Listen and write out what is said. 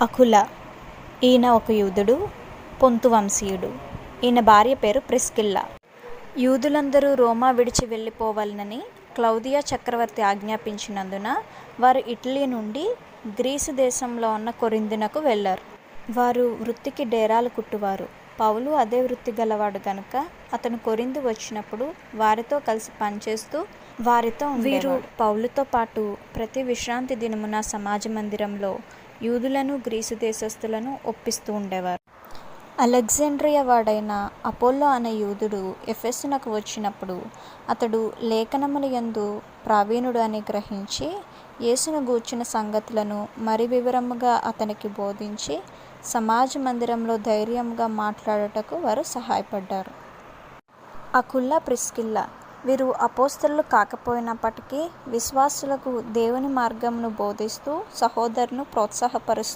అకుల. ఈయన ఒక యూదుడు, పొంతు వంశీయుడు. ఈయన భార్య పేరు ప్రిస్కిల్లా. యూదులందరూ రోమా విడిచి వెళ్ళిపోవాలని క్లౌదియా చక్రవర్తి ఆజ్ఞాపించినందున వారు ఇటలీ నుండి గ్రీసు దేశంలో ఉన్న కొరింథునకు వెళ్ళారు. వారు వృత్తికి డేరాలు కుట్టువారు. పౌలు అదే వృత్తి గలవాడు గనుక అతను కొరింథు వచ్చినప్పుడు వారితో కలిసి పనిచేస్తూ వారితో ఉండేవాడు. వీరు పౌలుతో పాటు ప్రతి విశ్రాంతి దినమున సమాజ మందిరంలో యూదులను గ్రీసు దేశస్థులను ఒప్పిస్తూ ఉండేవారు. అలెగ్జాండ్రియా వాడైన అపోల్లో అనే యూదుడు ఎఫెసునకు వచ్చినప్పుడు అతడు లేఖనముల యందు ప్రావీణుడు అని గ్రహించి యేసును గూర్చిన సంగతులను మరి వివరముగా అతనికి బోధించి సమాజ మందిరంలో ధైర్యంగా మాట్లాడుటకు వారు సహాయపడ్డారు. అకుల, ప్రిస్కిల్లా వీరు అపోస్తలులు కాకపోయినప్పటికీ విశ్వాసులకు దేవుని మార్గమును బోధిస్తూ సహోదరులను ప్రోత్సాహపరుస్తూ